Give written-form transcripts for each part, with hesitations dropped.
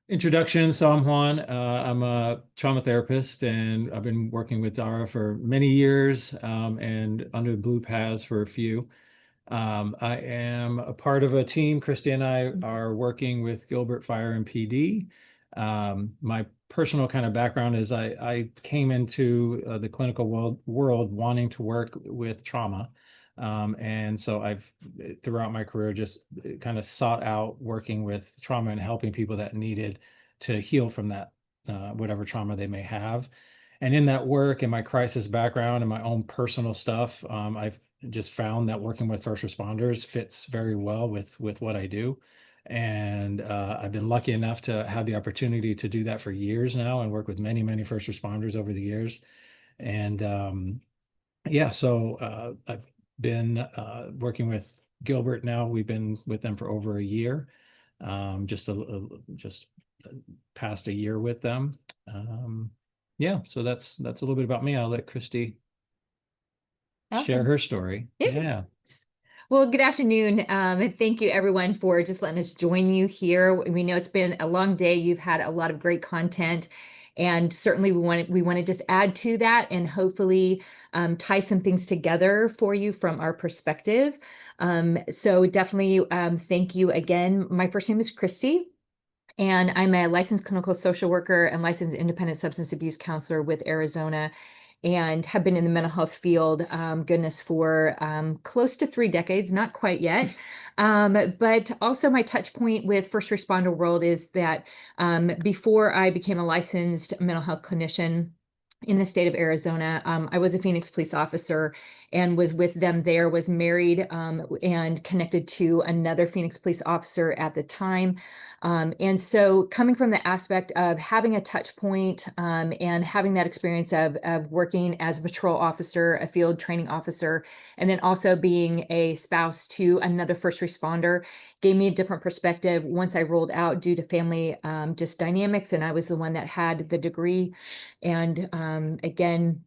Introduction. So I'm Juan. I'm a trauma therapist, and I've been working with Dara for many years, and under the BluePaz for a few. I am a part of a team. Kristi and I are working with Gilbert Fire and PD. My personal kind of background is I came into the clinical world wanting to work with trauma. And so I've throughout my career just kind of sought out working with trauma and helping people that needed to heal from that whatever trauma they may have. And in that work and my crisis background and my own personal stuff, I've just found that working with first responders fits very well with what I do. And I've been lucky enough to have the opportunity to do that for years now and work with many, many first responders over the years. And yeah, so I've been working with Gilbert now. We've been with them for over a year, just past a year with them. Yeah, so that's a little bit about me. I'll let Kristi share Awesome. her story. Yes. Yeah. Well, good afternoon. And thank you everyone for just letting us join you here. We know it's been a long day. You've had a lot of great content, and certainly we want to just add to that and hopefully tie some things together for you from our perspective. So definitely thank you again. My first name is Kristi. And I'm a licensed clinical social worker and licensed independent substance abuse counselor with Arizona, and have been in the mental health field, goodness, for close to 3 decades, not quite yet. But also my touch point with first responder world is that before I became a licensed mental health clinician in the state of Arizona, I was a Phoenix police officer and was with them there, was married and connected to another Phoenix police officer at the time. And so coming from the aspect of having a touch point and having that experience of working as a patrol officer, a field training officer, and then also being a spouse to another first responder gave me a different perspective once I rolled out due to family just dynamics. And I was the one that had the degree. And again,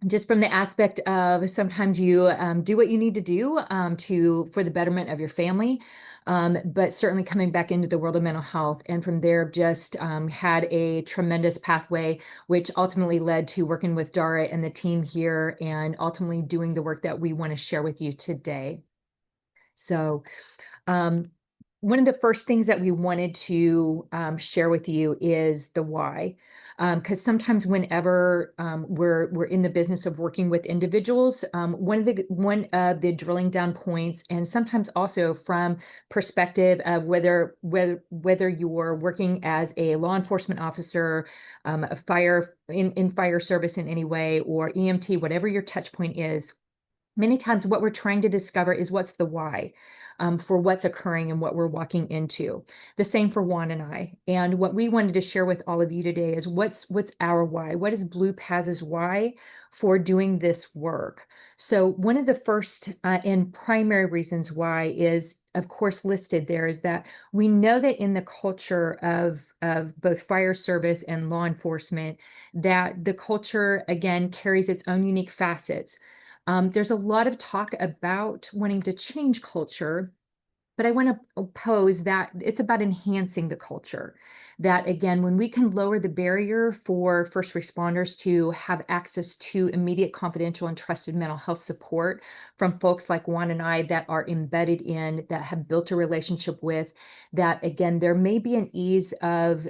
just from the aspect of sometimes you do what you need to do to for the betterment of your family, but certainly coming back into the world of mental health, and from there just had a tremendous pathway, which ultimately led to working with Dara and the team here, and ultimately doing the work that we want to share with you today. So um, one of the first things that we wanted to share with you is the why. Because sometimes whenever we're in the business of working with individuals, one of the drilling down points, and sometimes also from perspective of whether you're working as a law enforcement officer, a fire in fire service in any way, or EMT, whatever your touch point is, many times what we're trying to discover is what's the why for what's occurring and what we're walking into. The same for Juan and I. And what we wanted to share with all of you today is what's our why? What is BluePaz's why for doing this work? So one of the first and primary reasons why is, of course, listed there is that we know that in the culture of both fire service and law enforcement, that the culture, again, carries its own unique facets. There's a lot of talk about wanting to change culture, but I want to pose that it's about enhancing the culture. That again, when we can lower the barrier for first responders to have access to immediate, confidential, and trusted mental health support from folks like Juan and I that are embedded in, that have built a relationship with, that again, there may be an ease of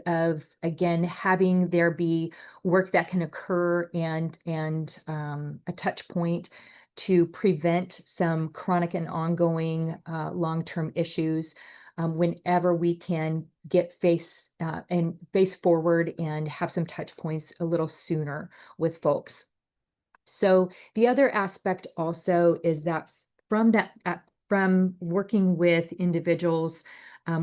again having there be work that can occur and a touch point to prevent some chronic and ongoing long-term issues whenever we can get face forward and have some touch points a little sooner with folks. So the other aspect also is that from working with individuals,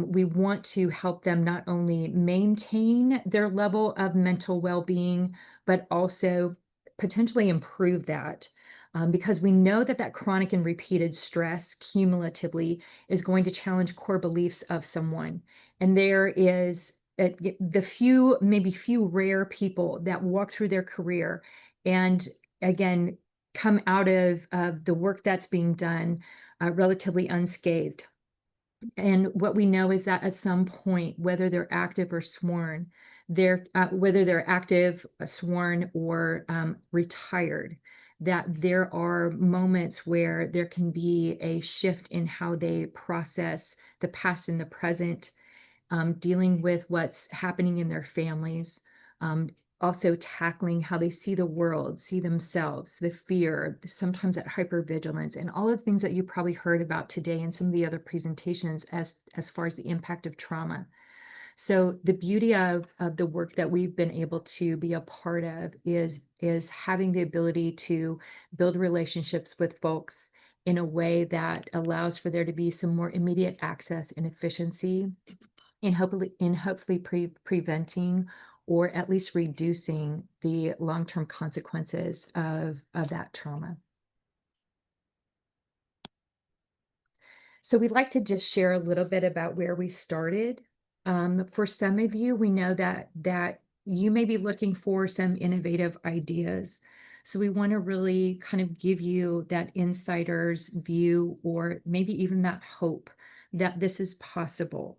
we want to help them not only maintain their level of mental well-being, but also potentially improve that. Because we know that that chronic and repeated stress cumulatively is going to challenge core beliefs of someone. And there is the few, maybe few rare people that walk through their career and again come out of the work that's being done relatively unscathed. And what we know is that at some point, whether they're active or sworn, whether they're active, sworn, or retired, that there are moments where there can be a shift in how they process the past and the present, dealing with what's happening in their families, um, also tackling how they see the world, see themselves, the fear, sometimes that hypervigilance, and all of the things that you probably heard about today in some of the other presentations as far as the impact of trauma. So the beauty of the work that we've been able to be a part of is having the ability to build relationships with folks in a way that allows for there to be some more immediate access and efficiency in hopefully preventing or at least reducing the long-term consequences of that trauma. So we'd like to just share a little bit about where we started. For some of you, we know that you may be looking for some innovative ideas. So we want to really kind of give you that insider's view, or maybe even that hope that this is possible.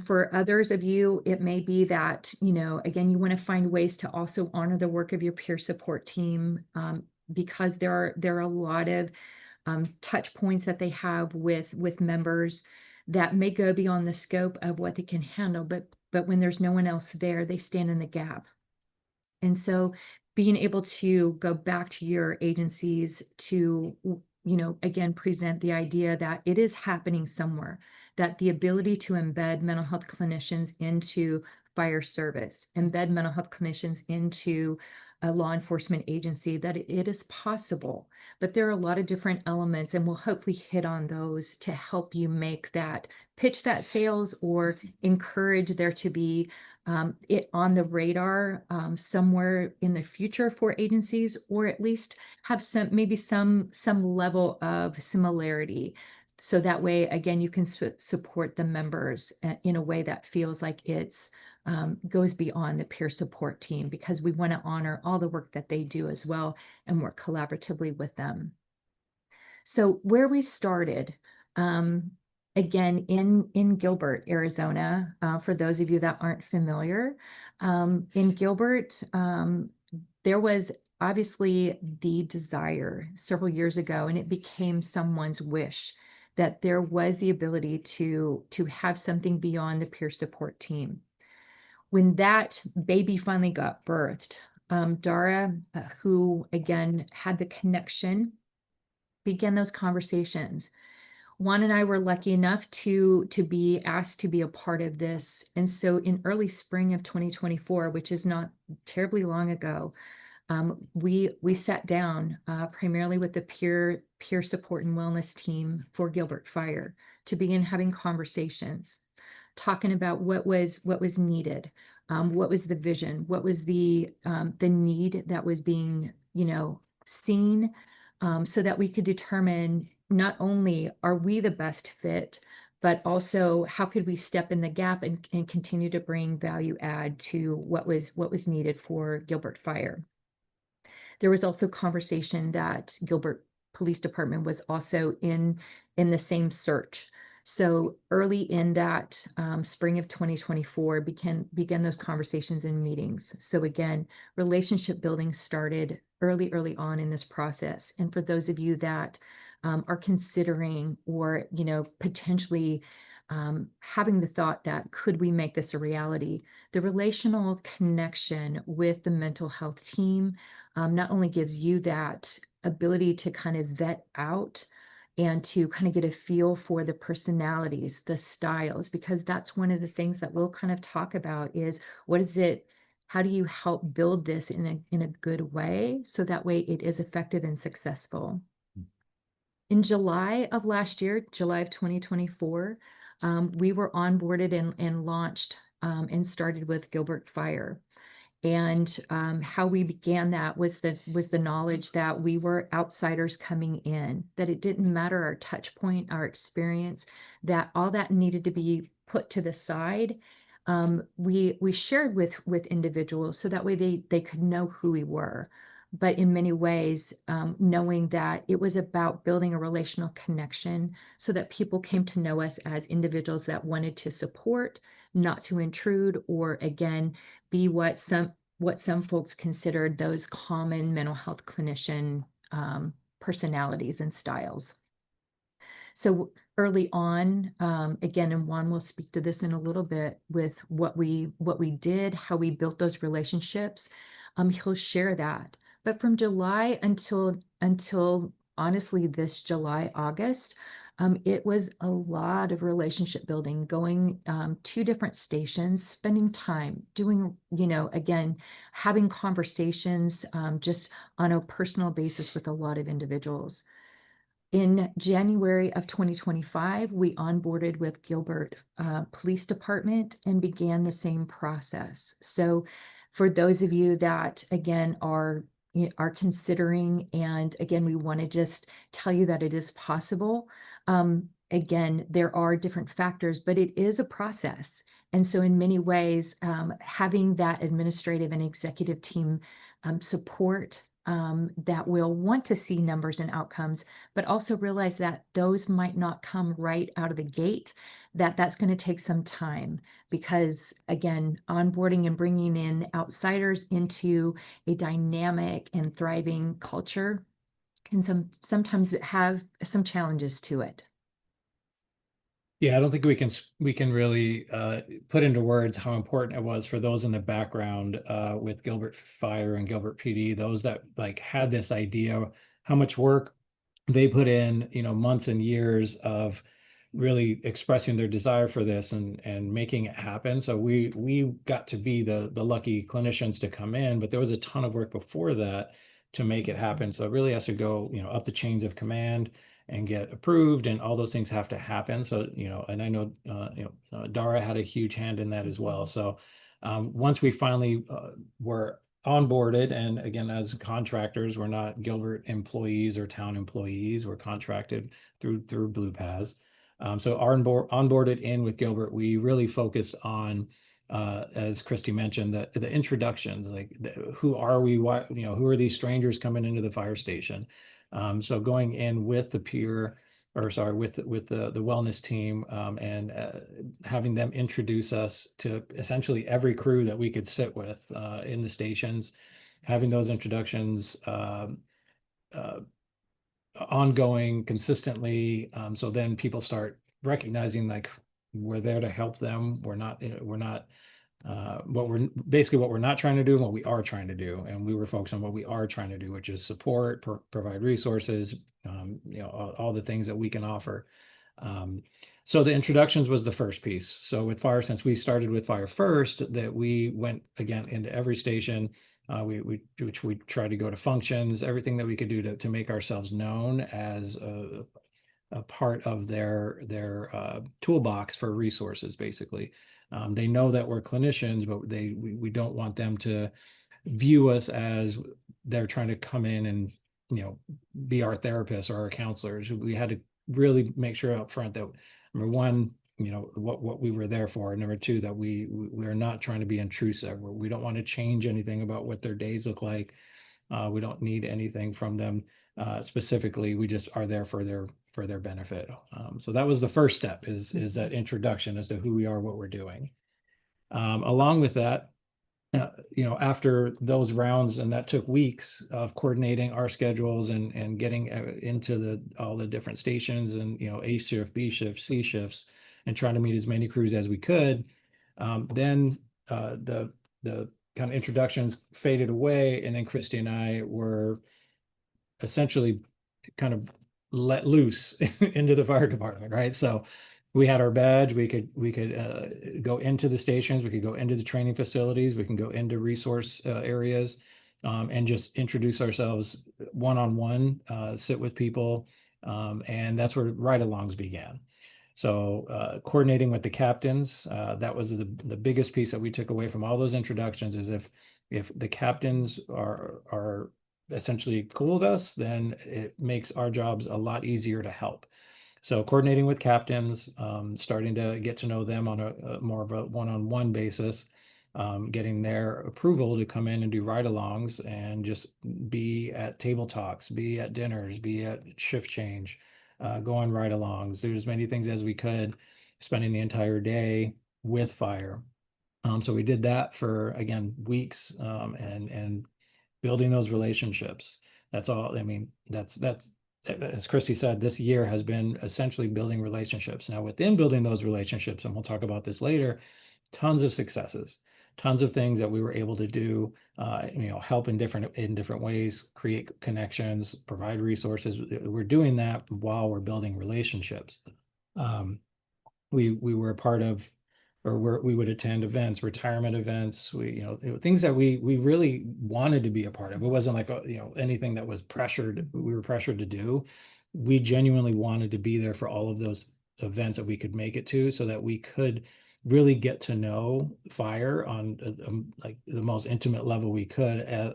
For others of you, it may be that, again, you want to find ways to also honor the work of your peer support team, because there are a lot of touch points that they have with members that may go beyond the scope of what they can handle, but when there's no one else there, they stand in the gap. And so being able to go back to your agencies to, again, present the idea that it is happening somewhere, that the ability to embed mental health clinicians into fire service, embed mental health clinicians into a law enforcement agency, that it is possible. But there are a lot of different elements, and we'll hopefully hit on those to help you make that pitch, that sales, or encourage there to be it on the radar somewhere in the future for agencies, or at least have maybe some level of similarity. So that way, again, you can support the members in a way that feels like it's goes beyond the peer support team, because we want to honor all the work that they do as well and work collaboratively with them. So where we started, again, in Gilbert, Arizona, for those of you that aren't familiar, in Gilbert, there was obviously the desire several years ago, and it became someone's wish, that there was the ability to have something beyond the peer support team. When that baby finally got birthed, Dara, who again had the connection, began those conversations. Juan and I were lucky enough to be asked to be a part of this. And so in early spring of 2024, which is not terribly long ago, we sat down primarily with the peer support and wellness team for Gilbert Fire to begin having conversations, talking about what was needed, what was the vision, what was the need that was being seen, so that we could determine not only are we the best fit, but also how could we step in the gap and continue to bring value add to what was needed for Gilbert Fire. There was also conversation that Gilbert Police Department was also in the same search. So early in that spring of 2024, began those conversations and meetings. So again, relationship building started early on in this process. And for those of you that are considering, or potentially having the thought that could we make this a reality, the relational connection with the mental health team not only gives you that ability to kind of vet out and to kind of get a feel for the personalities, the styles, because that's one of the things that we'll kind of talk about is what is it, how do you help build this in a good way so that way it is effective and successful. In July of last year, July of 2024, we were onboarded and launched and started with Gilbert Fire. And how we began that was the knowledge that we were outsiders coming in, that it didn't matter our touch point, our experience, that all that needed to be put to the side. We shared with individuals so that way they could know who we were. but in many ways, knowing that it was about building a relational connection so that people came to know us as individuals that wanted to support, not to intrude, or again, be what some folks considered those common mental health clinician personalities and styles. So early on, again, and Juan will speak to this in a little bit with what we did, how we built those relationships. He'll share that. But from July until honestly this July, August, it was a lot of relationship building, going to different stations, spending time doing, again, having conversations just on a personal basis with a lot of individuals. In January of 2025, we onboarded with Gilbert Police Department and began the same process. So for those of you that, again, are considering, and again, we want to just tell you that it is possible. Again, there are different factors, but it is a process. And so in many ways, having that administrative and executive team support that will want to see numbers and outcomes, but also realize that those might not come right out of the gate, that's going to take some time because, again, onboarding and bringing in outsiders into a dynamic and thriving culture can sometimes have some challenges to it. Yeah, I don't think we can really put into words how important it was for those in the background with Gilbert Fire and Gilbert PD, those that like had this idea, how much work they put in, months and years of really expressing their desire for this and making it happen. So we got to be the lucky clinicians to come in, but there was a ton of work before that to make it happen. So it really has to go, up the chains of command and get approved, and all those things have to happen. So, and I know, Dara had a huge hand in that as well. So once we finally were onboarded, and again, as contractors, we're not Gilbert employees or town employees, we're contracted through BluePaz. So onboarded in with Gilbert, we really focus on as Kristi mentioned, the introductions, like who are we, what, who are these strangers coming into the fire station? So going in with the peer, or sorry, with the wellness team, and having them introduce us to essentially every crew that we could sit with in the stations, having those introductions ongoing consistently. So then people start recognizing like we're there to help them. We're not what we're not trying to do and what we are trying to do. And we were focused on what we are trying to do, which is support, provide resources, all the things that we can offer. So the introductions was the first piece. So with Fire, since we started with Fire first, that we went again into every station. Which we tried to go to functions, everything that we could do to make ourselves known as a part of their toolbox for resources, basically. They know that we're clinicians, but we don't want them to view us as they're trying to come in and be our therapists or our counselors. We had to really make sure up front that, number one, what we were there for. Number two, that we're not trying to be intrusive. We don't want to change anything about what their days look like. We don't need anything from them specifically. We just are there for their benefit. So that was the first step, is that introduction as to who we are, what we're doing. Along with that, after those rounds, and that took weeks of coordinating our schedules and getting into all the different stations and, A shift, B shift, C shifts, and trying to meet as many crews as we could. Then the kind of introductions faded away, and then Kristi and I were essentially kind of let loose into the fire department, right? So we had our badge. We could go into the stations. We could go into the training facilities. We can go into resource areas, and just introduce ourselves one-on-one, sit with people, and that's where ride-alongs began. So coordinating with the captains, that was the biggest piece that we took away from all those introductions, is if the captains are essentially cool with us, then it makes our jobs a lot easier to help. So coordinating with captains, starting to get to know them on a more of a one-on-one basis, getting their approval to come in and do ride-alongs and just be at table talks, be at dinners, be at shift change, go on ride-alongs, do as many things as we could, spending the entire day with fire. So we did that for, again, weeks, and building those relationships. That's all. I mean, that's as Kristi said, this year has been essentially building relationships. Now, within building those relationships, and we'll talk about this later, tons of successes, tons of things that we were able to do, help in different ways, create connections, provide resources. We're doing that while we're building relationships. Um, we were a part of, or we would attend events, retirement events, things that we really wanted to be a part of. It wasn't like, anything that was we were pressured to do. We genuinely wanted to be there for all of those events that we could make it to, so that we could really get to know fire on like the most intimate level we could as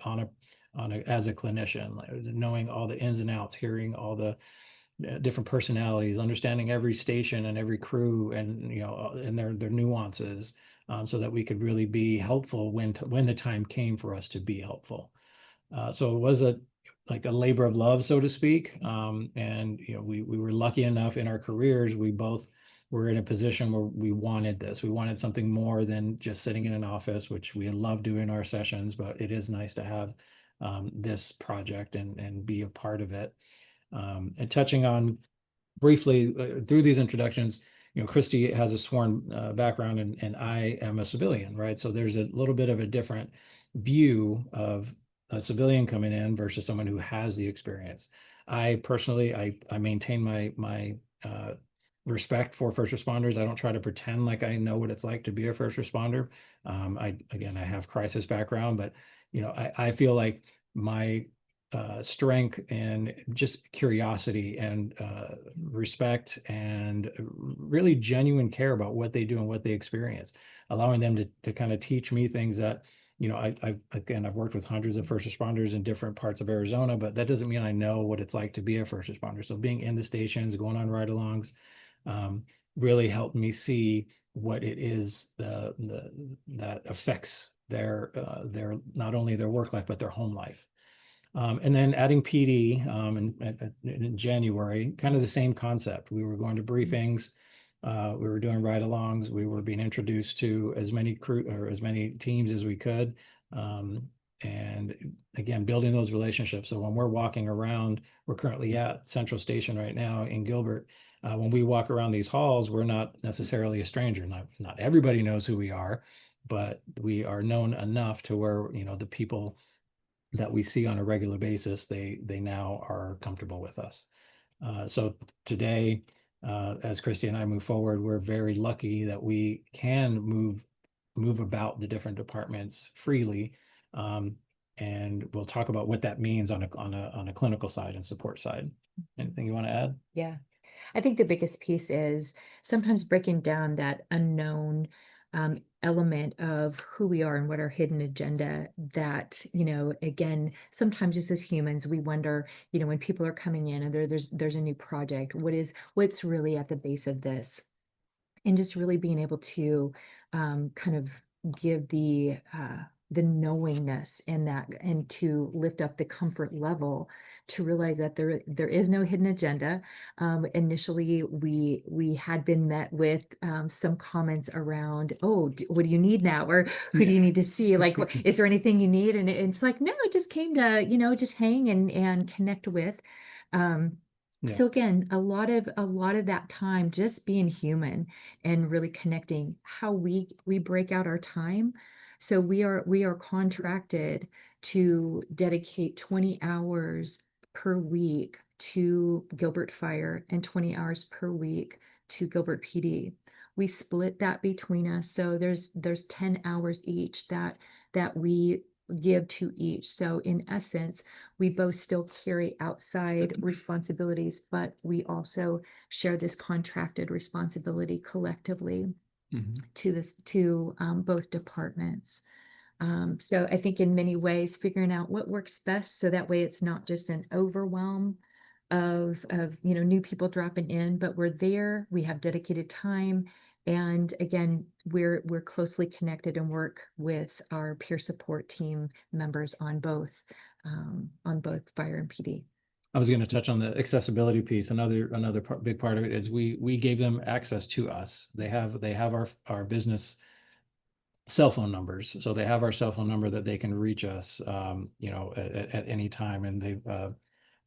a clinician, like knowing all the ins and outs, hearing all the different personalities, understanding every station and every crew, and and their nuances, so that we could really be helpful when the time came for us to be helpful. So it was like a labor of love, so to speak. And we were lucky enough in our careers. We both were in a position where we wanted this. We wanted something more than just sitting in an office, which we love doing our sessions, but it is nice to have this project and be a part of it. And touching on briefly through these introductions, Kristi has a sworn background, and I am a civilian, right? So there's a little bit of a different view of a civilian coming in versus someone who has the experience. I personally, I maintain my respect for first responders. I don't try to pretend like I know what it's like to be a first responder. I have crisis background, but I feel like my strength and just curiosity and respect and really genuine care about what they do and what they experience, allowing them to kind of teach me things that, I've worked with hundreds of first responders in different parts of Arizona, but that doesn't mean I know what it's like to be a first responder. So being in the stations, going on ride-alongs, um, really helped me see what it is that affects their not only their work life but their home life. And then adding PD in January, kind of the same concept. We were going to briefings, we were doing ride-alongs, we were being introduced to as many crew or as many teams as we could, and again, building those relationships. So when we're walking around, we're currently at Central Station right now in Gilbert. When we walk around these halls, we're not necessarily a stranger. Not everybody knows who we are, but we are known enough to where the people that we see on a regular basis, they now are comfortable with us. So today, as Kristi and I move forward, we're very lucky that we can move about the different departments freely. And we'll talk about what that means on a clinical side and support side. Anything you want to add? Yeah. I think the biggest piece is sometimes breaking down that unknown element of who we are and what our hidden agenda that, again, sometimes just as humans, we wonder, when people are coming in and there's a new project, what's really at the base of this? And just really being able to kind of give the knowingness in that, and to lift up the comfort level, to realize that there is no hidden agenda. Initially, we had been met with some comments around, oh, what do you need now, or who do you need to see? Like, is there anything you need? And it's like, no, I just came to just hang and connect with. Um, Yeah. so again, a lot of that time just being human and really connecting how we break out our time. So we are contracted to dedicate 20 hours per week to Gilbert Fire and 20 hours per week to Gilbert PD. We split that between us. So there's 10 hours each that we give to each. So in essence, we both still carry outside responsibilities, but we also share this contracted responsibility collectively to both departments. So I think in many ways, figuring out what works best, so that way it's not just an overwhelm of new people dropping in, but we're there, we have dedicated time, And again, we're closely connected and work with our peer support team members on both fire and PD. I was going to touch on the accessibility piece. Another big part of it is we gave them access to us. They have our business cell phone numbers, so they have our cell phone number that they can reach us, at any time. And they've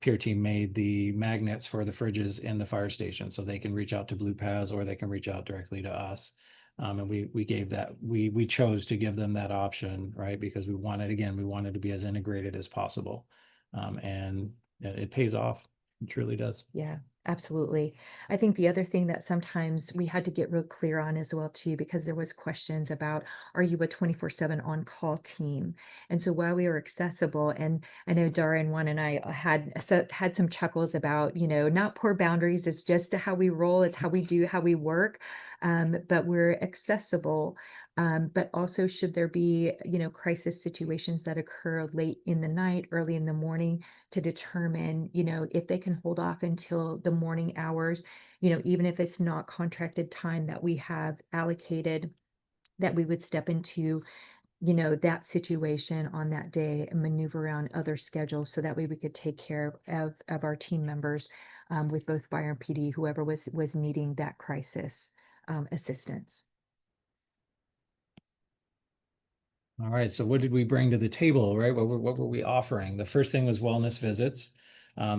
peer team made the magnets for the fridges in the fire station, so they can reach out to BluePaz or they can reach out directly to us. And we gave that we chose to give them that option, right? Because we wanted to be as integrated as possible, and it pays off. It truly does. Yeah, absolutely. I think the other thing that sometimes we had to get real clear on as well too, because there was questions about, are you a 24/7 on-call team? And so while we were accessible, and I know Dara and Juan and I had some chuckles about, not poor boundaries, it's just how we roll, it's how we work. But we're accessible. But also, should there be, crisis situations that occur late in the night, early in the morning, to determine, if they can hold off until the morning hours, even if it's not contracted time that we have allocated, that we would step into, that situation on that day and maneuver around other schedules so that way we could take care of our team members, with both fire and PD, whoever was needing that crisis assistance. All right, so what did we bring to the table, right? What were we offering? The first thing was wellness visits.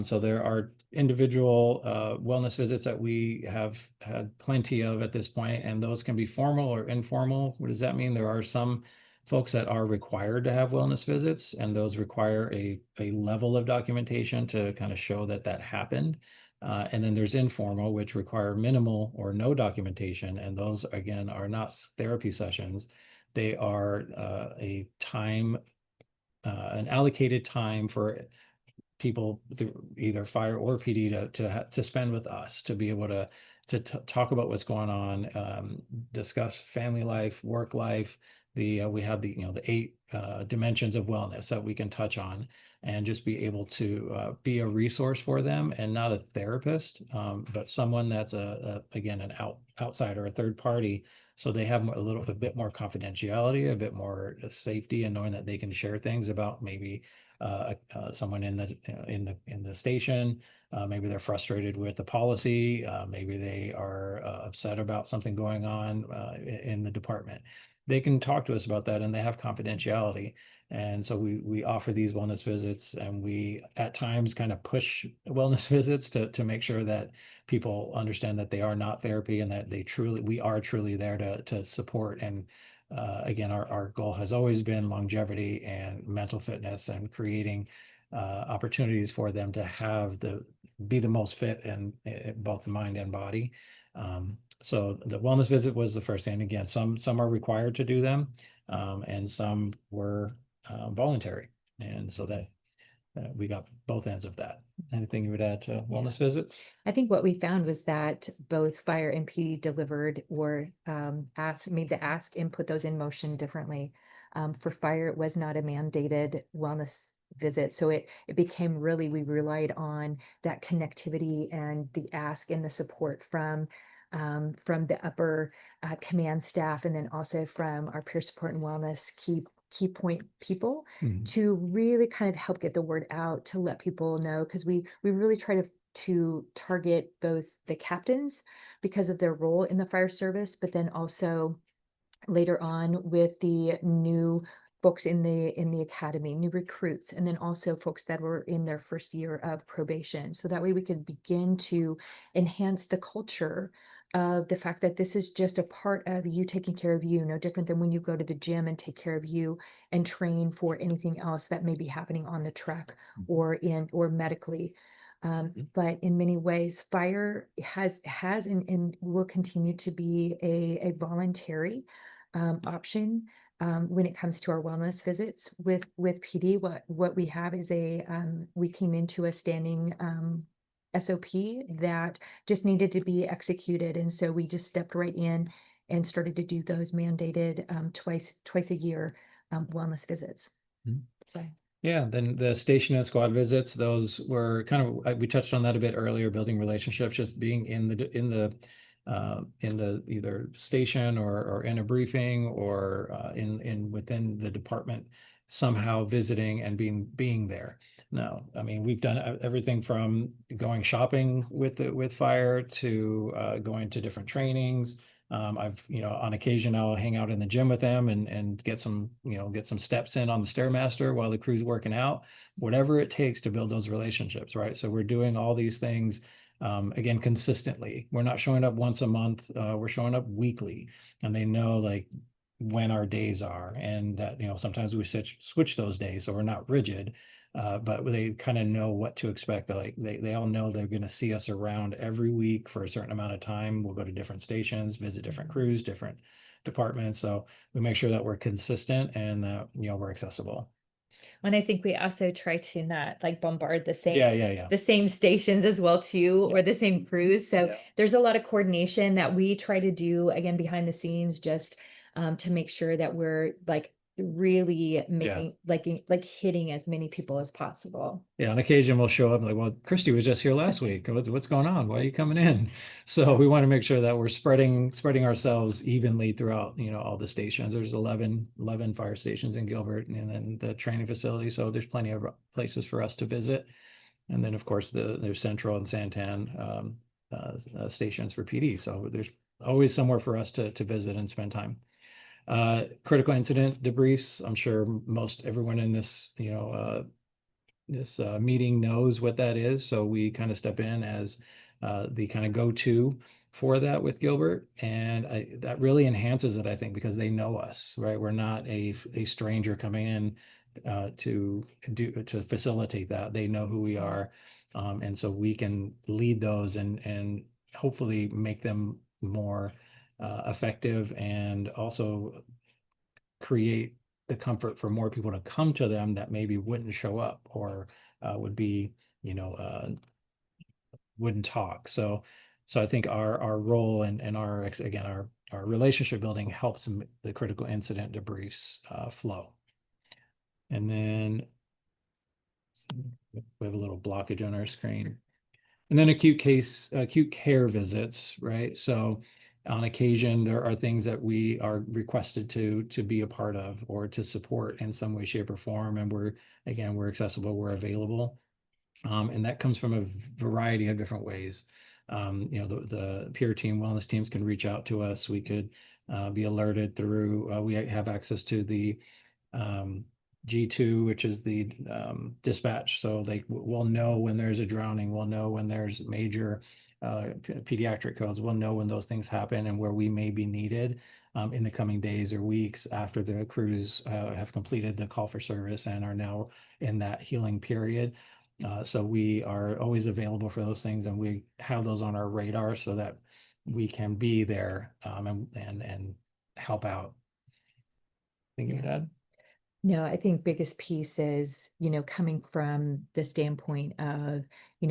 So there are individual wellness visits that we have had plenty of at this point, and those can be formal or informal. What does that mean? There are some folks that are required to have wellness visits, and those require a level of documentation to kind of show that that happened. And then there's informal, which require minimal or no documentation, and those again are not therapy sessions. They are an allocated time for people through either fire or PD to spend with us, to be able to talk about what's going on, discuss family life, work life. We have the 8 dimensions of wellness that we can touch on, and just be able to be a resource for them, and not a therapist, but someone that's again an outsider, a third party, so they have a bit more confidentiality, a bit more safety, and knowing that they can share things about maybe someone in the station. Maybe they're frustrated with the policy. Maybe they are upset about something going on in the department. They can talk to us about that, and they have confidentiality. And so we offer these wellness visits, and we at times kind of push wellness visits to make sure that people understand that they are not therapy, and that we are truly there to support. And again, our goal has always been longevity and mental fitness, and creating opportunities for them to be the most fit in both the mind and body. So the wellness visit was the first thing. Again, some are required to do them, and some were voluntary, and so that we got both ends of that. Anything you would add to wellness visits? I think what we found was that both fire and PD delivered or made the ask and put those in motion differently. For fire, it was not a mandated wellness visit. So it became really, we relied on that connectivity and the ask and the support from the upper command staff, and then also from our peer support and wellness key point people, to really kind of help get the word out, to let people know, because we really try to target both the captains because of their role in the fire service, but then also later on with the new folks in the academy, new recruits, and then also folks that were in their first year of probation. So that way we could begin to enhance the culture of the fact that this is just a part of you taking care of you, no different than when you go to the gym and take care of you and train for anything else that may be happening on the track or medically. But in many ways, fire has and will continue to be a voluntary option when it comes to our wellness visits. With PD, what we have is we came into a standing SOP that just needed to be executed, and so we just stepped right in and started to do those mandated twice a year wellness visits. So. Yeah, then the station and squad visits, those were kind of, we touched on that a bit earlier, building relationships, just being in the in the either station or in a briefing or in within the department somehow visiting and being there. No, I mean we've done everything from going shopping with fire to going to different trainings. I've, on occasion I'll hang out in the gym with them and get some, get some steps in on the Stairmaster while the crew's working out, whatever it takes to build those relationships, right? So we're doing all these things again consistently. We're not showing up once a month. We're showing up weekly, and they know like when our days are, and that sometimes we switch those days, so we're not rigid. But they kind of know what to expect. Like they all know they're going to see us around every week for a certain amount of time. We'll go to different stations, visit different crews, different departments. So we make sure that we're consistent and that we're accessible. And I think we also try to not like bombard Yeah, yeah, yeah. the same stations as well too, Yeah. or the same crews. So Yeah. there's a lot of coordination that we try to do again behind the scenes, just to make sure that we're like really Yeah. making like hitting as many people as possible. Yeah, on occasion we'll show up and like, well, Kristi was just here last week. What's going on? Why are you coming in? So we want to make sure that we're spreading ourselves evenly throughout, all the stations. There's 11 fire stations in Gilbert and then the training facility. So there's plenty of places for us to visit. And then of course there's Central and Santan stations for PD. So there's always somewhere for us to visit and spend time. Critical incident debriefs. I'm sure most everyone in this meeting knows what that is. So we kind of step in as the kind of go-to for that with Gilbert. And that really enhances it, I think, because they know us, right? We're not a stranger coming in to facilitate that. They know who we are. And so we can lead those and hopefully make them more effective and also create the comfort for more people to come to them that maybe wouldn't show up or would be, you know, uh, wouldn't talk. So I think our role and again our relationship building helps the critical incident debriefs flow. And then we have a little blockage on our screen. And then acute care visits, right? So on occasion, there are things that we are requested to be a part of or to support in some way, shape, or form. And we're accessible, we're available. And that comes from a variety of different ways. The peer team, wellness teams can reach out to us. We could be alerted through, we have access to the um, G2, which is the dispatch. So we'll know when there's a drowning, we'll know when there's major pediatric codes, we'll know when those things happen and where we may be needed in the coming days or weeks after the crews have completed the call for service and are now in that healing period. So we are always available for those things, and we have those on our radar so that we can be there and help out. Thinking of that. No, I think biggest piece is, coming from the standpoint of,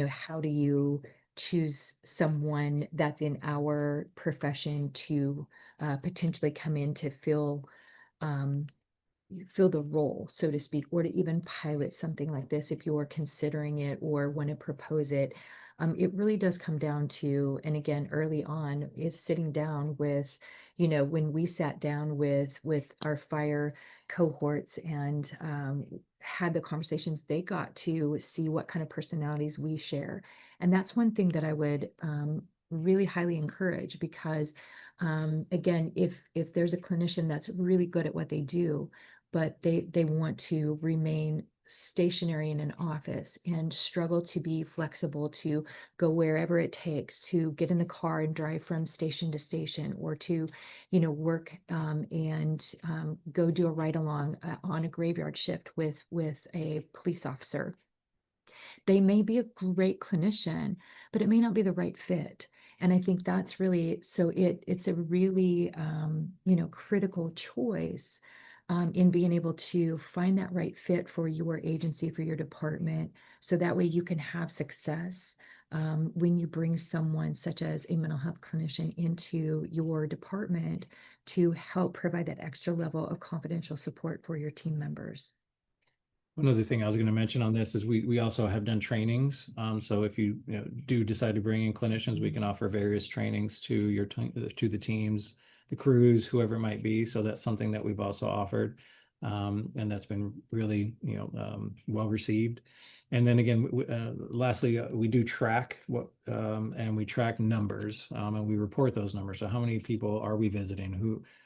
how do you choose someone that's in our profession to potentially come in to um, fill the role, so to speak, or to even pilot something like this if you're considering it or want to propose it. It really does come down to, and again, early on, is sitting down with, when we sat down with our fire cohorts and had the conversations, they got to see what kind of personalities we share. And that's one thing that I would really highly encourage because again, if there's a clinician that's really good at what they do, but they want to remain stationary in an office and struggle to be flexible to go wherever it takes to get in the car and drive from station to station or to work and go do a ride along on a graveyard shift with a police officer. They may be a great clinician, but it may not be the right fit. And I think that's really, so it's a really, critical choice in being able to find that right fit for your agency, for your department. So that way you can have success when you bring someone such as a mental health clinician into your department to help provide that extra level of confidential support for your team members. One other thing I was going to mention on this is we also have done trainings. So if you do decide to bring in clinicians, we can offer various trainings to to the teams, the crews, whoever it might be. So that's something that we've also offered, and that's been really well received. And then again, lastly, we do track and we track numbers, and we report those numbers. So how many people are we visiting?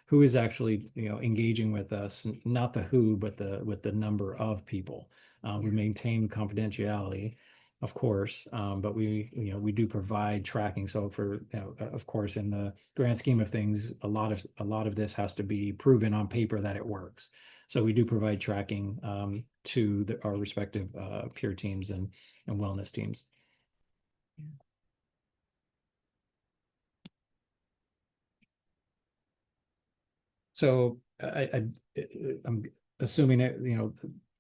Who is actually engaging with us, not the who, but the number of people. We maintain confidentiality, of course, but we do provide tracking. So of course, in the grand scheme of things, a lot of this has to be proven on paper that it works. So we do provide tracking to our respective peer teams and wellness teams. So I'm assuming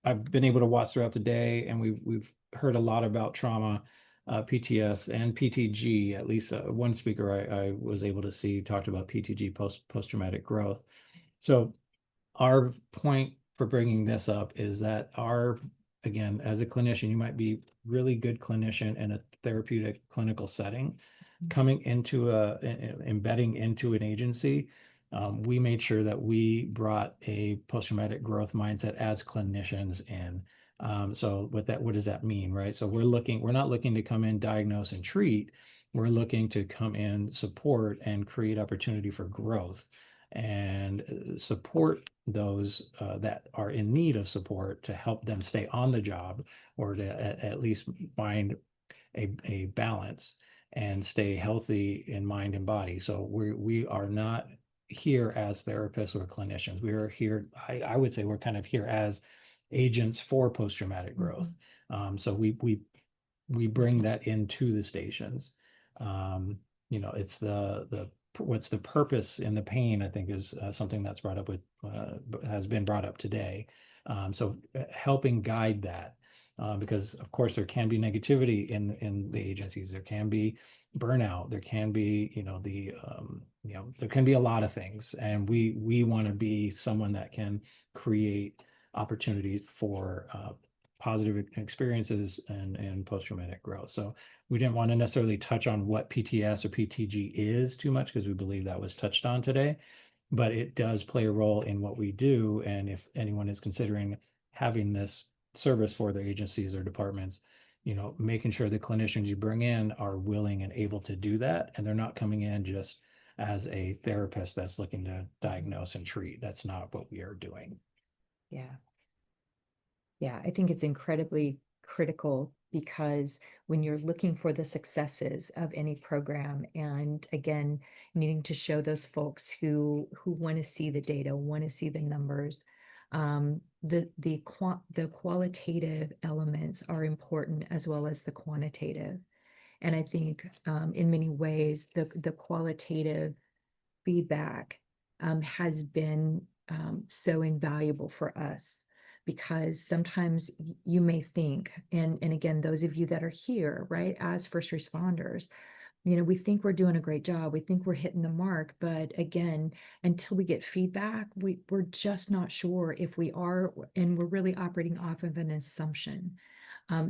I've been able to watch throughout the day, and we've heard a lot about trauma, PTS and PTG. At least one speaker I was able to see talked about PTG, post traumatic growth. So our point for bringing this up is that again, as a clinician, you might be really good clinician in a therapeutic clinical setting, coming into embedding into an agency. We made sure that we brought a post-traumatic growth mindset as clinicians in. So what does that mean, right? So we're not looking to come in, diagnose and treat. We're looking to come in, support and create opportunity for growth and support those that are in need of support to help them stay on the job or to at least find a balance and stay healthy in mind and body. So we are not here as therapists or clinicians. We are here, I would say we're kind of here as agents for post-traumatic growth. So we bring that into the stations. It's the what's the purpose in the pain, I think, is something that's brought up has been brought up today. So helping guide that, because of course there can be negativity in the agencies. There can be burnout. There can be, there can be a lot of things, and we want to be someone that can create opportunities for positive experiences and post-traumatic growth. So we didn't want to necessarily touch on what PTS or PTG is too much because we believe that was touched on today, but it does play a role in what we do. And if anyone is considering having this service for their agencies or departments, making sure the clinicians you bring in are willing and able to do that. And they're not coming in just as a therapist that's looking to diagnose and treat. That's not what we are doing. Yeah. Yeah, I think it's incredibly critical because when you're looking for the successes of any program, and again, needing to show those folks who want to see the data, want to see the numbers, the qualitative elements are important as well as the quantitative. And I think in many ways, the qualitative feedback has been so invaluable for us because sometimes you may think, and again, those of you that are here, right, as first responders, we think we're doing a great job. We think we're hitting the mark, but again, until we get feedback, we're just not sure if we are, and we're really operating off of an assumption.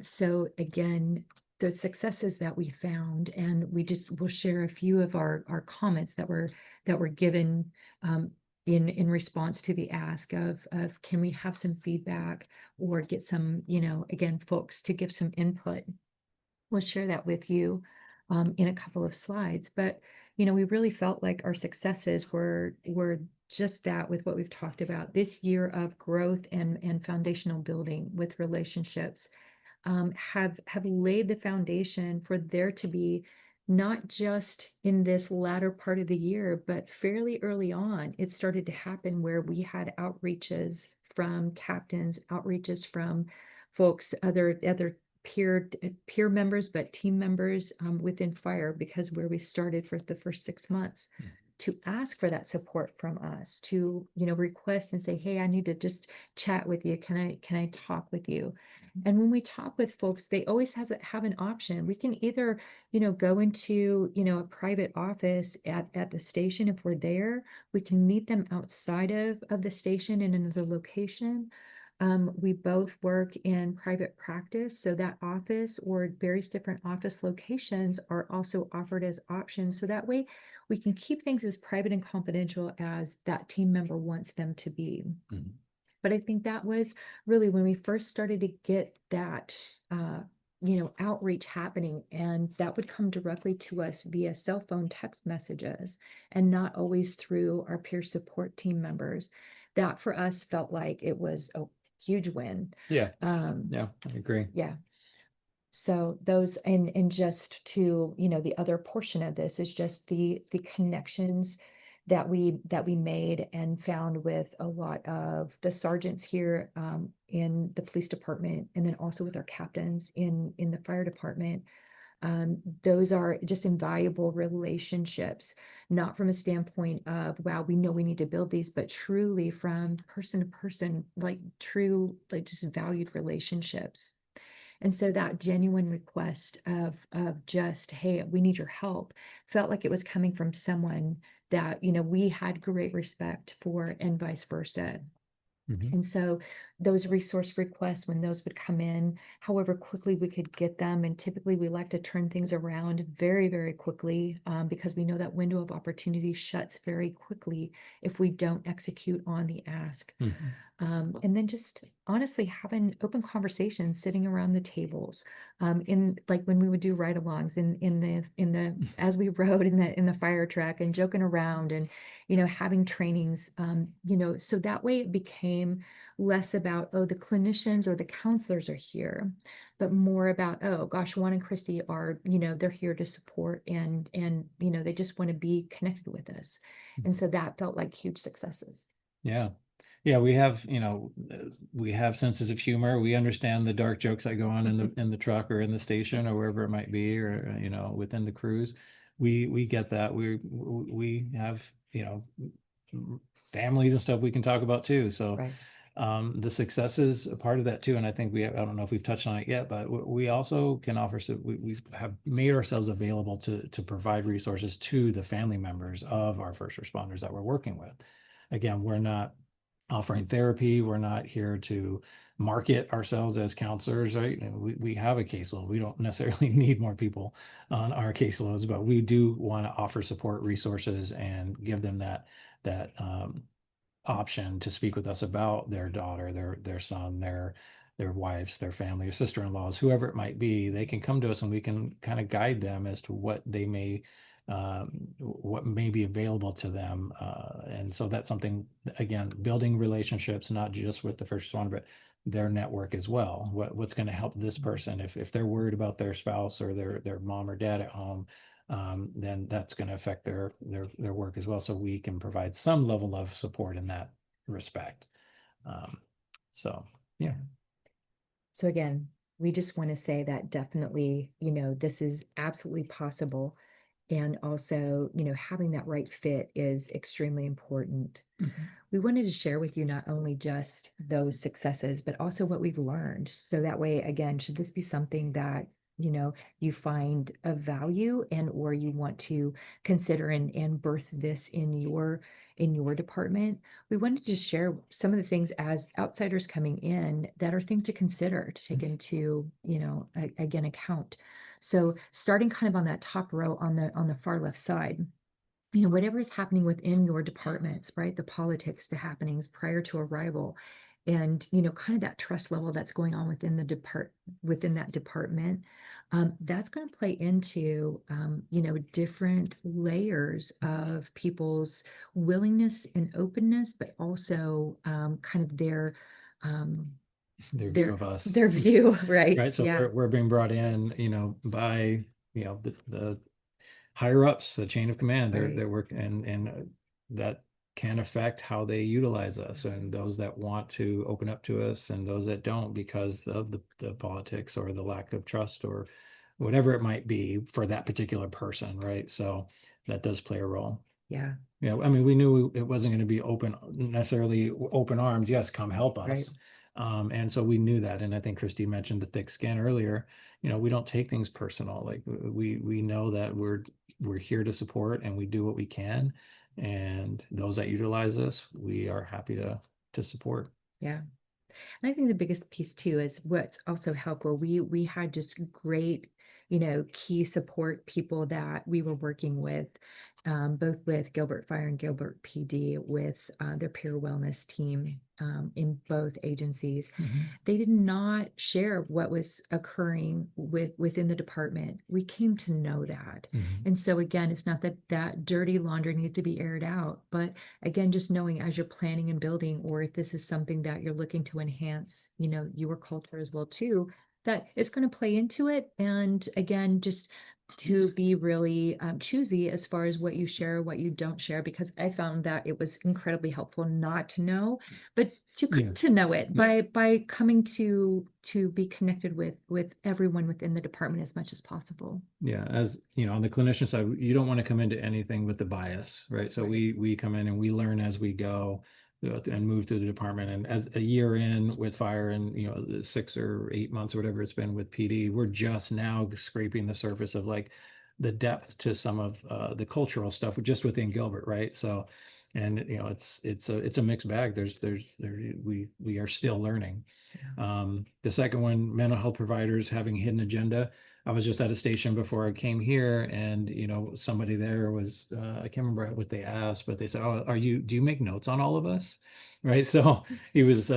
So again, the successes that we found, and we'll share a few of our comments that were given in response to the ask of can we have some feedback or get some, again, folks to give some input. We'll share that with you in a couple of slides, but we really felt like our successes were just that with what we've talked about this year of growth and foundational building with relationships. Have laid the foundation for there to be not just in this latter part of the year, but fairly early on, it started to happen where we had outreaches from captains, outreaches from folks, other peer members, but team members within fire, because where we started for the first 6 months to ask for that support from us, to request and say, hey, I need to just chat with you. Can I talk with you? And when we talk with folks, they always have an option. We can either go into a private office at the station if we're there. We can meet them outside of the station in another location. We both work in private practice, so that office or various different office locations are also offered as options. So that way we can keep things as private and confidential as that team member wants them to be. Mhm. But I think that was really when we first started to get that, outreach happening, and that would come directly to us via cell phone text messages and not always through our peer support team members. That for us felt like it was a huge win. Yeah. Um, Yeah, I agree. yeah. So those and just to, the other portion of this is just the connections that we made and found with a lot of the sergeants here in the police department, and then also with our captains in the fire department. Those are just invaluable relationships, not from a standpoint of, wow, we know we need to build these, but truly from person to person, like true, like just valued relationships. And so that genuine request of just, hey, we need your help, felt like it was coming from someone that, we had great respect for, and vice versa. Mhm. And so those resource requests, when those would come in, however quickly we could get them, and typically we like to turn things around very, very quickly, because we know that window of opportunity shuts very quickly if we don't execute on the ask. Mhm. And then just honestly having open conversations, sitting around the tables, in like when we would do ride-alongs in the as we rode in the fire truck, and joking around, and having trainings, so that way it became less about, oh, the clinicians or the counselors are here, but more about, oh gosh, Juan and Kristi are, they're here to support, and they just want to be connected with us. And so that felt like huge successes. Yeah. Yeah, we have, we have senses of humor. We understand the dark jokes that go on in the truck or in the station or wherever it might be, or within the crews. We get that. We have, families and stuff we can talk about too. So Right. the success is a part of that too. And I think I don't know if we've touched on it yet, but we also can offer, so we have made ourselves available to provide resources to the family members of our first responders that we're working with. Again, we're not offering therapy. We're not here to market ourselves as counselors, right? And we have a caseload. We don't necessarily need more people on our caseloads, but we do want to offer support resources and give them that option to speak with us about their daughter, their son, their wives, their family, sister-in-laws, whoever it might be. They can come to us and we can kind of guide them as to what may be available to them. And so that's something, again, building relationships, not just with the first responder, but their network as well. What's going to help this person if they're worried about their spouse or their mom or dad at home, then that's going to affect their work as well. So we can provide some level of support in that respect. Um, so yeah. So again, we just want to say that definitely, this is absolutely possible. And also, having that right fit is extremely important. Mhm. We wanted to share with you not only just those successes, but also what we've learned. So that way, again, should this be something that, you find of value, and or you want to consider and birth this in your department, we wanted to share some of the things as outsiders coming in that are things to consider, to take into, again, account. So starting kind of on that top row on the far left side, whatever is happening within your departments, right? The politics, the happenings prior to arrival, and, kind of that trust level that's going on within that department. That's going to play into, different layers of people's willingness and openness, but also kind of their, um, Their view their, of us. their view, right? Right. So Yeah, we're being brought in, by, the higher ups, the chain of command, right. they're working, and that can affect how they utilize us, and those that want to open up to us and those that don't because of the politics or the lack of trust or whatever it might be for that particular person, right? So that does play a role. Yeah, Yeah, I mean, we knew it wasn't going to be necessarily open arms. Yes, come help right. us. And so we knew that. And I think Kristi mentioned the thick skin earlier. We don't take things personal. Like we know that we're here to support and we do what we can. And those that utilize us, we are happy to support. Yeah. And I think the biggest piece too is what's also helpful. We had just great, key support people that we were working with, both with Gilbert Fire and Gilbert PD, with their peer wellness team in both agencies. Mhm. They did not share what was occurring within the department. We came to know that. Mhm. And so again, it's not that that dirty laundry needs to be aired out, but again, just knowing as you're planning and building, or if this is something that you're looking to enhance, your culture as well too, that it's going to play into it. And again, just to be really choosy as far as what you share, what you don't share, because I found that it was incredibly helpful not to know, but to come Yeah. to know it Yeah. by coming to be connected with everyone within the department as much as possible. Yeah, as you know, on the clinician side, you don't want to come into anything with the bias, right? So Right. we come in and we learn as we go, and move through the department. And as a year in with fire, and the 6 or 8 months or whatever it's been with PD, we're just now scraping the surface of like the depth to some of the cultural stuff just within Gilbert, right? So, and it's a mixed bag. We are still learning. Yeah. The second one, mental health providers having a hidden agenda. I was just at a station before I came here, and somebody there was I can't remember what they asked, but they said, "Oh, do you make notes on all of us?" Right. So he was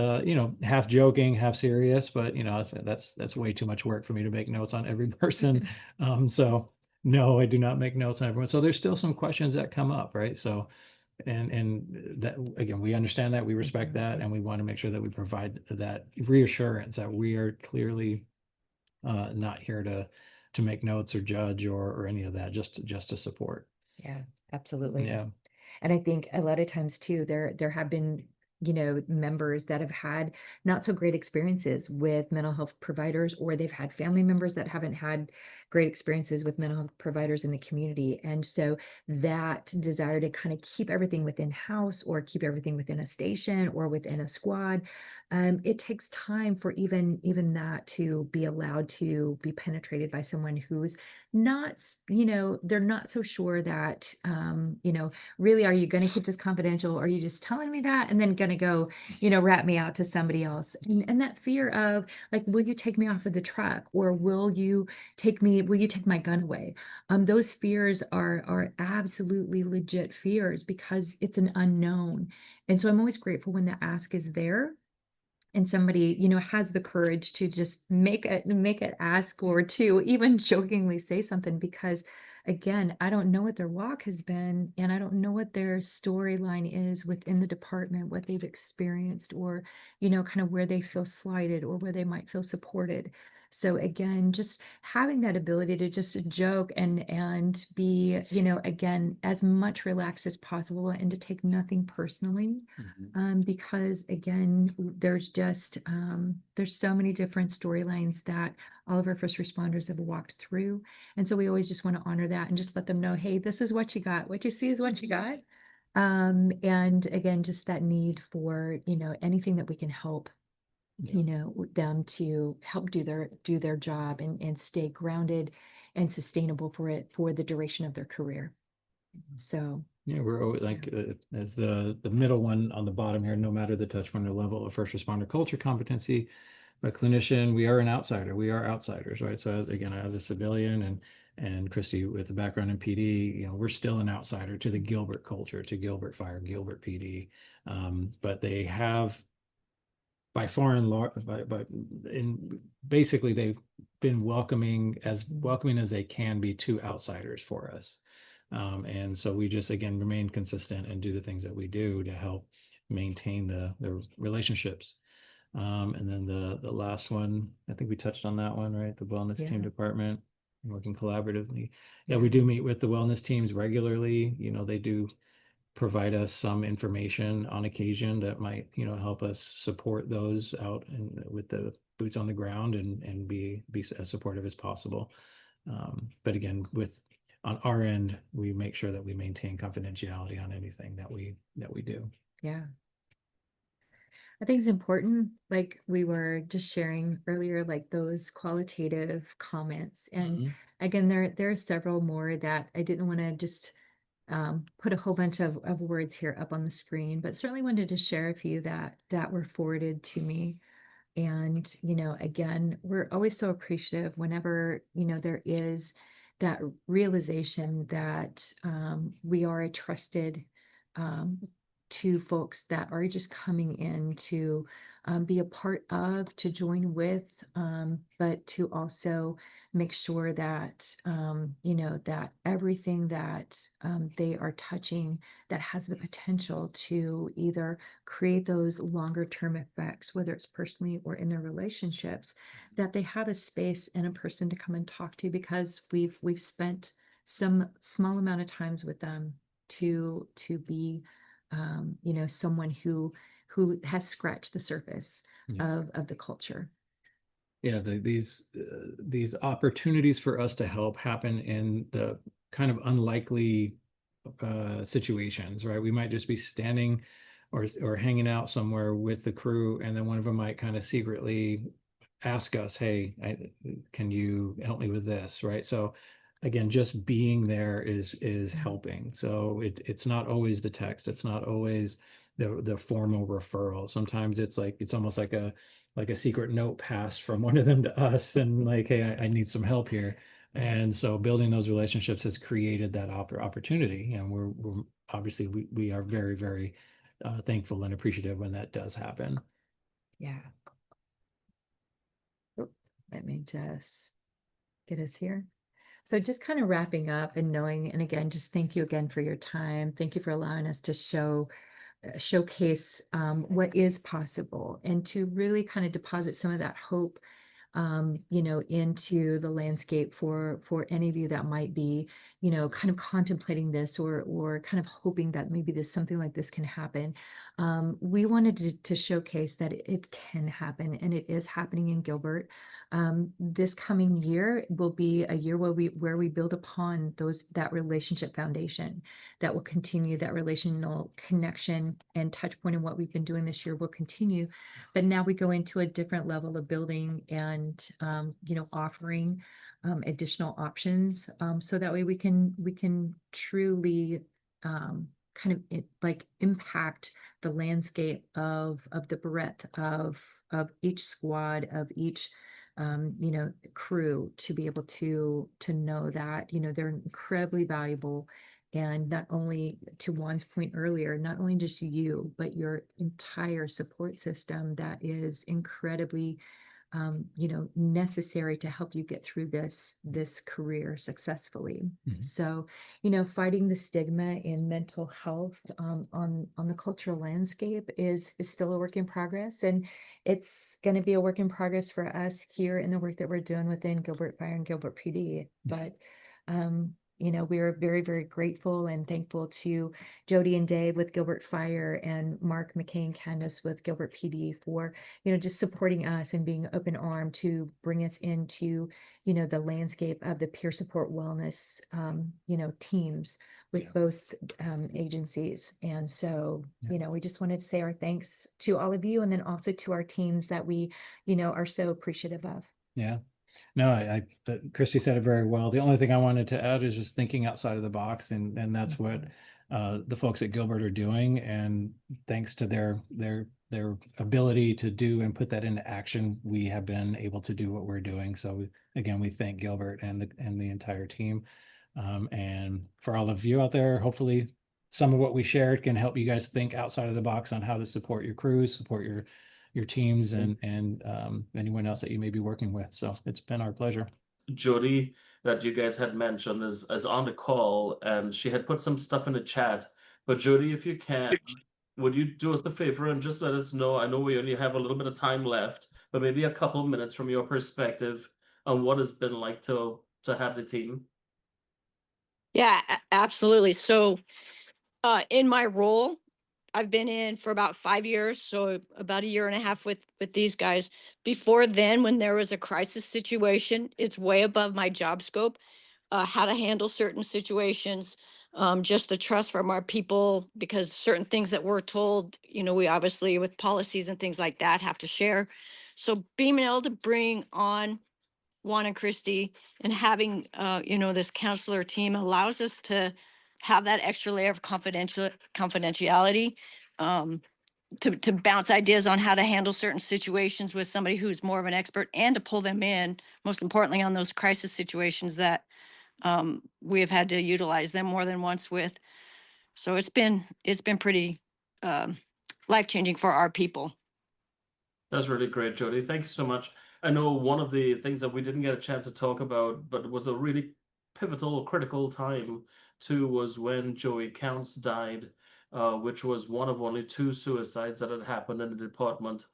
half joking, half serious, but I said that's way too much work for me to make notes on every person. So no, I do not make notes on everyone. So there's still some questions that come up, right? So and that again, we understand that, we respect that, and we want to make sure that we provide that reassurance that we are clearly not here to make notes or judge or any of that, just to support. Yeah, absolutely. Yeah. And I think a lot of times too, there have been, members that have had not so great experiences with mental health providers, or they've had family members that haven't had great experiences with mental health providers in the community. And so that desire to kind of keep everything within house, or keep everything within a station or within a squad, it takes time for even that to be allowed to be penetrated by someone who's not, they're not so sure that, really, are you going to keep this confidential? Or are you just telling me that and then going to go, rat me out to somebody else? And that fear of like, will you take me off of the truck, or will you take my gun away? Those fears are absolutely legit fears because it's an unknown. And so I'm always grateful when the ask is there and somebody has the courage to just make it ask, or to even jokingly say something, because again, I don't know what their walk has been, and I don't know what their storyline is within the department, what they've experienced, or kind of where they feel slighted or where they might feel supported. So again, just having that ability to just joke and be, again, as much relaxed as possible, and to take nothing personally, Mhm. because again, there's so many different storylines that all of our first responders have walked through. And so we always just want to honor that and just let them know, hey, this is what you got. What you see is what you got. And again, just that need for, anything that we can help, Yeah. with them to help do their job, and stay grounded and sustainable for the duration of their career. So Yeah, we're always yeah. like as the middle one on the bottom here, no matter the touch point or level of first responder culture competency, but clinician, we are an outsider. We are outsiders, right? So again, as a civilian, and Kristi with the background in PD, we're still an outsider to the Gilbert culture, to Gilbert Fire, Gilbert PD. But they have by far and large, but in basically they've been welcoming as they can be to outsiders for us. And so we just again remain consistent and do the things that we do to help maintain the relationships. And then the last one, I think we touched on that one, right? The wellness team Yeah. department, working collaboratively. Yeah, Yeah. we do meet with the wellness teams regularly. They do provide us some information on occasion that might, help us support those out and with the boots on the ground, and be as supportive as possible. But again, with on our end, we make sure that we maintain confidentiality on anything that we do. Yeah. I think it's important, like we were just sharing earlier, like those qualitative comments. And Mhm. again, there are several more that I didn't want to just put a whole bunch of words here up on the screen, but certainly wanted to share a few that were forwarded to me. And, again, we're always so appreciative whenever, there is that realization that we are a trusted um, to folks that are just coming in to be a part of, to join with, but to also make sure that, that everything that they are touching that has the potential to either create those longer term effects, whether it's personally or in their relationships, that they have a space and a person to come and talk to because we've spent some small amount of times with them to be someone who has scratched the surface Yeah. of the culture. Yeah, these opportunities for us to help happen in the kind of unlikely situations, right? We might just be standing or hanging out somewhere with the crew, and then one of them might kind of secretly ask us, "Hey, can you help me with this?" Right? So again, just being there is helping. So it's not always the text. It's not always the formal referral. Sometimes it's almost like a secret note passed from one of them to us, and like, "Hey, I need some help here." And so building those relationships has created that opportunity. And we're obviously we are very, very thankful and appreciative when that does happen. Yeah. Oop, let me just get us here. So just kind of wrapping up and knowing, and again, just thank you again for your time. Thank you for allowing us to showcase what is possible and to really kind of deposit some of that hope into the landscape for any of you that might be, kind of contemplating this or kind of hoping that maybe this something like this can happen. We wanted to showcase that it can happen and it is happening in Gilbert. This coming year will be a year where we build upon that relationship foundation that will continue that relational connection and touch point in what we've been doing this year will continue. But now we go into a different level of building and offering additional options, so that way we can truly kind of like impact the landscape of the breadth of each squad, of each crew, to be able to know that they're incredibly valuable. And not only, to Juan's point earlier, not only just you, but your entire support system that is incredibly necessary to help you get through this career successfully. Mhm. So, fighting the stigma in mental health on the cultural landscape is still a work in progress, and it's going to be a work in progress for us here in the work that we're doing within Gilbert Fire and Gilbert PD. But we are very, very grateful and thankful to Jody and Dave with Gilbert Fire and Mark, McKay, and Candace with Gilbert PD for just supporting us and being open armed to bring us into, the landscape of the peer support wellness, teams with Yeah. both agencies. And so, Yeah. we just wanted to say our thanks to all of you, and then also to our teams that we, are so appreciative of. Yeah. No, Kristi said it very well. The only thing I wanted to add is just thinking outside of the box, and that's what the folks at Gilbert are doing. And thanks to their ability to do and put that into action, we have been able to do what we're doing. So again, we thank Gilbert and the entire team. And for all of you out there, hopefully some of what we shared can help you guys think outside of the box on how to support your crews, support your teams, and anyone else that you may be working with. So it's been our pleasure. Jody, that you guys had mentioned, is on the call, and she had put some stuff in the chat. But Jody, if you can, would you do us a favor and just let us know? I know we only have a little bit of time left, but maybe a couple of minutes from your perspective on what it's been like to have the team. Yeah, absolutely. So, in my role, I've been in for about 5 years, so about a year and a half with these guys. Before then, when there was a crisis situation, it's way above my job scope. How to handle certain situations, just the trust from our people, because certain things that we're told, we obviously with policies and things like that have to share. So being able to bring on Juan and Kristi and having this counselor team allows us to have that extra layer of confidentiality, to bounce ideas on how to handle certain situations with somebody who's more of an expert, and to pull them in, most importantly, on those crisis situations that we have had to utilize them more than once with. So it's been pretty life-changing for our people. That's really great, Jody. Thank you so much. I know one of the things that we didn't get a chance to talk about, but it was a really pivotal, critical time too, was when Joey Counts died, which was one of only 2 suicides that had happened in the department.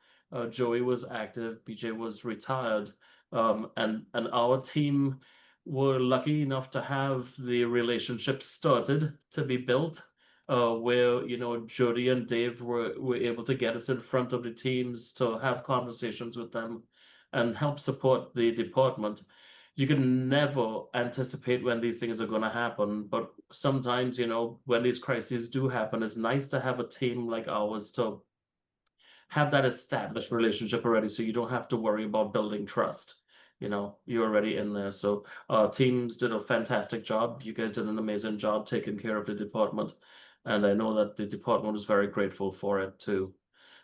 Joey was active, BJ was retired, and our team were lucky enough to have the relationship started to be built, where Jody and Dave were able to get us in front of the teams to have conversations with them and help support the department. You can never anticipate when these things are going to happen, but sometimes, when these crises do happen, it's nice to have a team like ours to have that established relationship already, so you don't have to worry about building trust. You're already in there. So teams did a fantastic job. You guys did an amazing job taking care of the department. And I know that the department was very grateful for it too.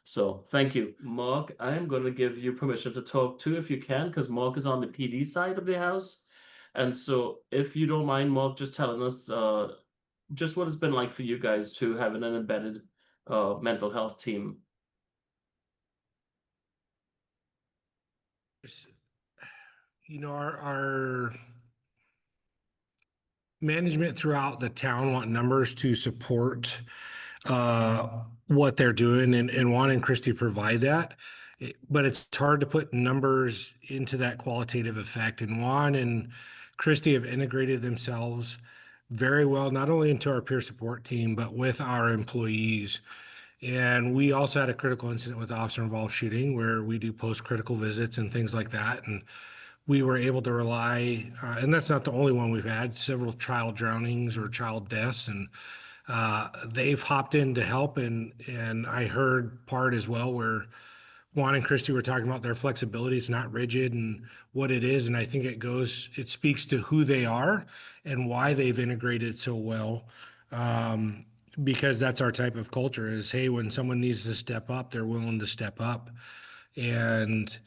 So thank you. Mark, I am going to give you permission to talk too if you can, because Mark is on the PD side of the house. And so if you don't mind, Mark, just telling us just what it's been like for you guys to having an embedded mental health team. Our management throughout the town want numbers to support what they're doing, and Juan and Kristi provide that. But it's hard to put numbers into that qualitative effect. And Juan and Kristi have integrated themselves very well, not only into our peer support team, but with our employees. And we also had a critical incident with officer-involved shooting where we do post-critical visits and things like that. And we were able to rely, and that's not the only one we've had, several child drownings or child deaths, and they've hopped in to help. And I heard part as well where Juan and Kristi were talking about their flexibility. It's not rigid and what it is. And I think it speaks to who they are and why they've integrated so well. Because that's our type of culture is, hey, when someone needs to step up, they're willing to step up. And,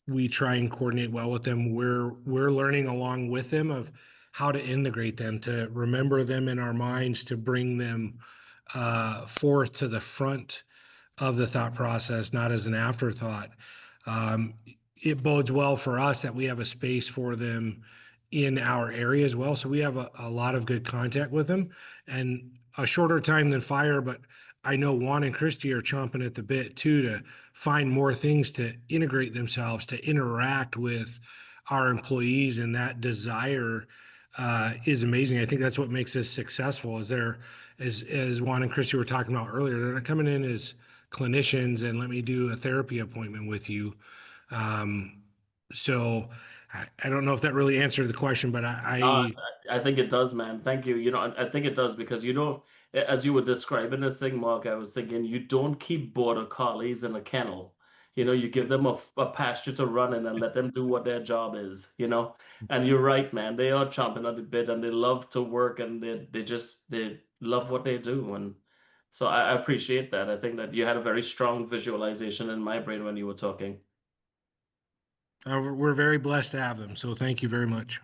we try and coordinate well with them. We're learning along with them of how to integrate them, to remember them in our minds, to bring them forth to the front of the thought process, not as an afterthought. It bodes well for us that we have a space for them in our area as well. So we have a lot of good contact with them, and a shorter time than fire, but I know Juan and Kristi are chomping at the bit too to find more things to integrate themselves, to interact with our employees, and that desire is amazing. I think that's what makes us successful. As Juan and Kristi were talking about earlier, they're not coming in as clinicians and let me do a therapy appointment with you. So I don't know if that really answered the question, but I think it does, man. Thank you. I think it does because as you were describing this thing, Mark, I was thinking you don't keep border collies in a kennel. You give them a pasture to run in and let them do what their job is. And you're right, man. They are chomping at the bit and they love to work and they love what they do. And so I appreciate that. I think that you had a very strong visualization in my brain when you were talking. we're very blessed to have them. So thank you very much.